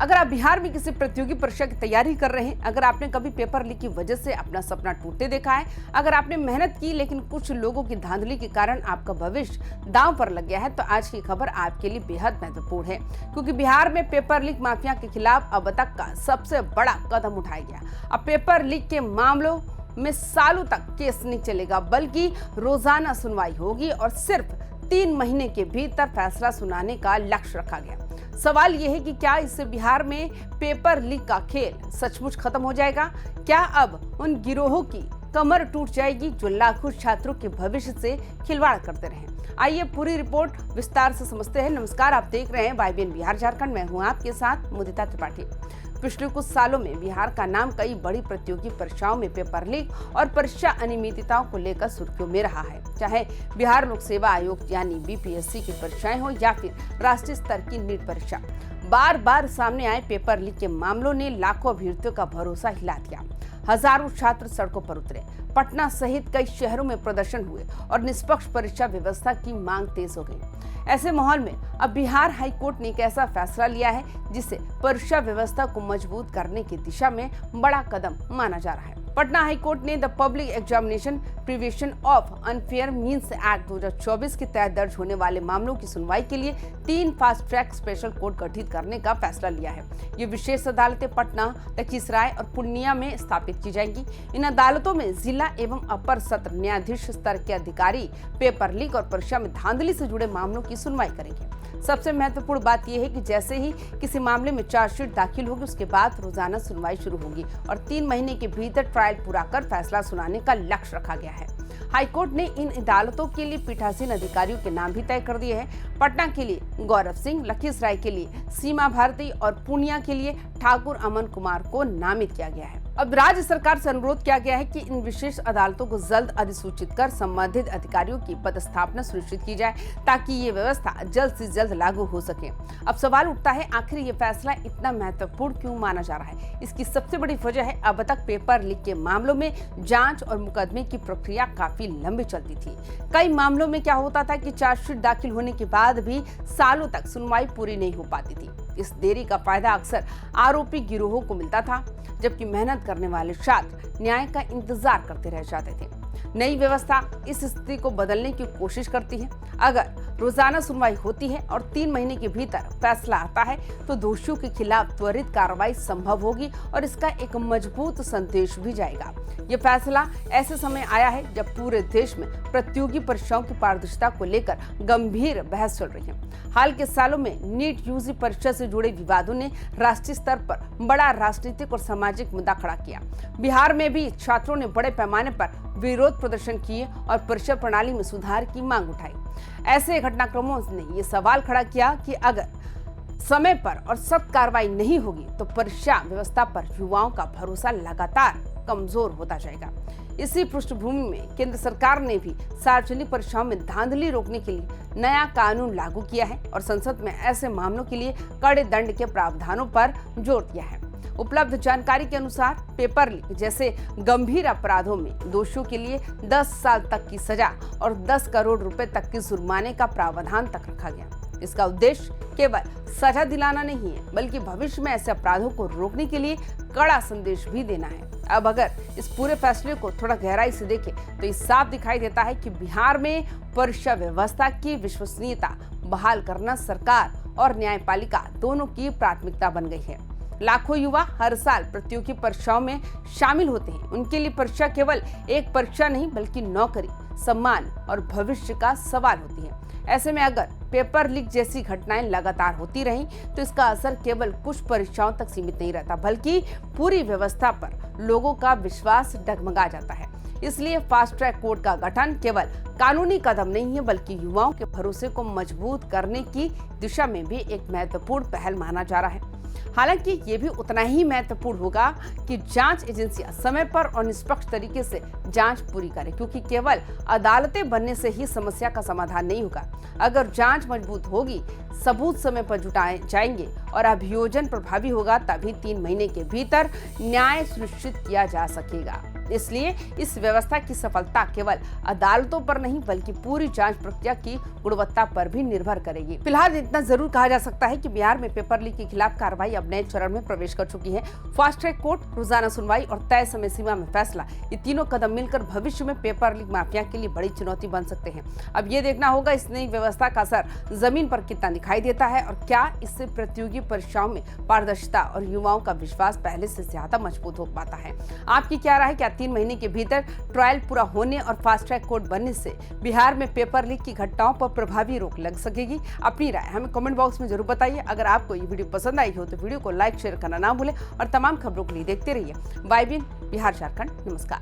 अगर आप बिहार में किसी प्रतियोगी परीक्षा की तैयारी कर रहे हैं, अगर आपने कभी पेपर लीक की वजह से अपना सपना टूटते देखा है, अगर आपने मेहनत की लेकिन कुछ लोगों की धांधली के कारण आपका भविष्य दांव पर लग गया है, तो आज की खबर आपके लिए बेहद महत्वपूर्ण है, क्योंकि बिहार में पेपर लीक माफिया के खिलाफ अब तक का सबसे बड़ा कदम उठाया गया। अब पेपर लीक के मामलों में सालों तक केस नहीं चलेगा, बल्कि रोजाना सुनवाई होगी और सिर्फ 3 महीने के भीतर फैसला सुनाने का लक्ष्य रखा गया। सवाल यह है कि क्या इससे बिहार में पेपर लीक का खेल सचमुच खत्म हो जाएगा? क्या अब उन गिरोहों की कमर टूट जाएगी जो लाखों छात्रों के भविष्य से खिलवाड़ करते रहे? आइए पूरी रिपोर्ट विस्तार से समझते हैं। नमस्कार, आप देख रहे हैं YBN बिहार झारखंड। मैं हूं आपके साथ मुदिता त्रिपाठी। पिछले कुछ सालों में बिहार का नाम कई बड़ी प्रतियोगी परीक्षाओं में पेपर लीक और परीक्षा अनियमितताओं को लेकर सुर्खियों में रहा है। चाहे बिहार लोक सेवा आयोग यानी BPSC की परीक्षाएं हो या फिर राष्ट्रीय स्तर की नीट परीक्षा, बार बार सामने आए पेपर लीक के मामलों ने लाखों अभ्यर्थियों का भरोसा हिला दिया। हजारों छात्र सड़कों पर उतरे, पटना सहित कई शहरों में प्रदर्शन हुए और निष्पक्ष परीक्षा व्यवस्था की मांग तेज हो गई। ऐसे माहौल में अब बिहार हाई कोर्ट ने एक ऐसा फैसला लिया है जिसे परीक्षा व्यवस्था को मजबूत करने की दिशा में बड़ा कदम माना जा रहा है। पटना हाई कोर्ट ने the public examination prevention of unfair means act 2024 के तहत दर्ज होने वाले मामलों की सुनवाई के लिए 3 फास्ट ट्रैक स्पेशल कोर्ट गठित करने का फैसला लिया है। ये विशेष अदालतें पटना, लखीसराय और पूर्णिया में स्थापित की जाएंगी। इन अदालतों में जिला एवं अपर सत्र न्यायाधीश स्तर के अधिकारी पेपर लीक और परीक्षा में धांधली से जुड़े मामलों की सुनवाई करेंगे। सबसे महत्वपूर्ण बात यह है कि जैसे ही किसी मामले में चार्जशीट दाखिल होगी, उसके बाद रोजाना सुनवाई शुरू होगी और 3 महीने के भीतर ट्रायल पूरा कर फैसला सुनाने का लक्ष्य रखा गया है। हाईकोर्ट ने इन अदालतों के लिए पीठासीन अधिकारियों के नाम भी तय कर दिए हैं। पटना के लिए गौरव सिंह, लखीसराय के लिए सीमा भारती और पूर्णिया के लिए ठाकुर अमन कुमार को नामित किया गया है। अब राज्य सरकार से अनुरोध किया गया है कि इन विशेष अदालतों को जल्द अधिसूचित कर संबंधित अधिकारियों की पदस्थापना सुनिश्चित की जाए, ताकि ये व्यवस्था जल्द से जल्द लागू हो सके। अब सवाल उठता है, आखिर ये फैसला इतना महत्वपूर्ण क्यों माना जा रहा है? इसकी सबसे बड़ी वजह है अब तक पेपर लीक के मामलों में जांच और मुकदमे की प्रक्रिया काफी लंबी चलती थी। कई मामलों में क्या होता था कि चार्जशीट दाखिल होने के बाद भी सालों तक सुनवाई पूरी नहीं हो पाती थी। इस देरी का फायदा अक्सर आरोपी गिरोहों को मिलता था, जबकि मेहनत करने वाले छात्र न्याय का इंतजार करते रह जाते थे। नई व्यवस्था इस स्थिति को बदलने की कोशिश करती है। अगर रोजाना सुनवाई होती है और 3 महीने के भीतर फैसला आता है, तो दोषियों के खिलाफ त्वरित कार्रवाई संभव होगी और इसका एक मजबूत संदेश भी जाएगा। ये फैसला ऐसे समय आया है जब पूरे देश में प्रतियोगी परीक्षाओं की पारदर्शिता को लेकर गंभीर बहस चल रही है। हाल के सालों में नीट UG परीक्षा से जुड़े विवादों ने राष्ट्रीय स्तर पर बड़ा राजनीतिक और सामाजिक मुद्दा खड़ा किया। बिहार में भी छात्रों ने बड़े पैमाने पर विरोध प्रदर्शन किए और परीक्षा प्रणाली में सुधार की मांग उठाई। ऐसे घटनाक्रमों ने ये सवाल खड़ा किया कि अगर समय पर और सख्त कार्रवाई नहीं होगी, तो परीक्षा व्यवस्था पर युवाओं का भरोसा लगातार कमजोर होता जाएगा। इसी पृष्ठभूमि में केंद्र सरकार ने भी सार्वजनिक परीक्षाओं में धांधली रोकने के लिए नया कानून लागू किया है और संसद में ऐसे मामलों के लिए कड़े दंड के प्रावधानों पर जोर दिया है। उपलब्ध जानकारी के अनुसार पेपर लीक जैसे गंभीर अपराधों में दोषियों के लिए 10 साल तक की सजा और 10 करोड़ रुपए तक की जुर्माने का प्रावधान तक रखा गया। इसका उद्देश्य केवल सजा दिलाना नहीं है, बल्कि भविष्य में ऐसे अपराधों को रोकने के लिए कड़ा संदेश भी देना है। अब अगर इस पूरे फैसले को थोड़ा गहराई से देखें, तो ये साफ दिखाई देता है कि बिहार में परीक्षा व्यवस्था की विश्वसनीयता बहाल करना सरकार और न्यायपालिका दोनों की प्राथमिकता बन गई है। लाखों युवा हर साल प्रतियोगी परीक्षाओं में शामिल होते हैं। उनके लिए परीक्षा केवल एक परीक्षा नहीं, बल्कि नौकरी, सम्मान और भविष्य का सवाल होती है। ऐसे में अगर पेपर लीक जैसी घटनाएं लगातार होती रहीं, तो इसका असर केवल कुछ परीक्षाओं तक सीमित नहीं रहता, बल्कि पूरी व्यवस्था पर लोगों का विश्वास डगमगा जाता है। इसलिए फास्ट ट्रैक कोर्ट का गठन केवल कानूनी कदम नहीं है, बल्कि युवाओं के भरोसे को मजबूत करने की दिशा में भी एक महत्वपूर्ण पहल माना जा रहा है। हालांकि ये भी उतना ही महत्वपूर्ण होगा कि जांच एजेंसियां समय पर और निष्पक्ष तरीके से जांच पूरी करें, क्योंकि केवल अदालतें बनने से ही समस्या का समाधान नहीं होगा। अगर जांच मजबूत होगी, सबूत समय पर जुटाए जाएंगे और अभियोजन प्रभावी होगा, तभी 3 महीने के भीतर न्याय सुनिश्चित किया जा सकेगा। इसलिए इस व्यवस्था की सफलता केवल अदालतों पर नहीं बल्कि पूरी जांच प्रक्रिया की गुणवत्ता पर भी निर्भर करेगी। फिलहाल इतना जरूर कहा जा सकता है कि बिहार में पेपर लीक के खिलाफ कार्रवाई अब नए चरण में प्रवेश कर चुकी है। फास्ट ट्रैक कोर्ट, रोजाना सुनवाई और तय समय सीमा में फैसला, ये तीनों कदम मिलकर भविष्य में पेपर लीक माफिया के लिए बड़ी चुनौती बन सकते हैं। अब ये देखना होगा इस नई व्यवस्था का असर जमीन पर कितना दिखाई देता है और क्या इससे प्रतियोगी परीक्षाओं में पारदर्शिता और युवाओं का विश्वास पहले से ज्यादा मजबूत हो पाता है। आपकी क्या राय है? क्या 3 महीने के भीतर ट्रायल पूरा होने और फास्ट ट्रैक कोर्ट बनने से बिहार में पेपर लीक की घटनाओं पर प्रभावी रोक लग सकेगी? अपनी राय हमें कमेंट बॉक्स में जरूर बताइए। अगर आपको ये वीडियो पसंद आई हो तो वीडियो को लाइक शेयर करना ना भूलें और तमाम खबरों के लिए देखते रहिए YBN बिहार झारखंड। नमस्कार।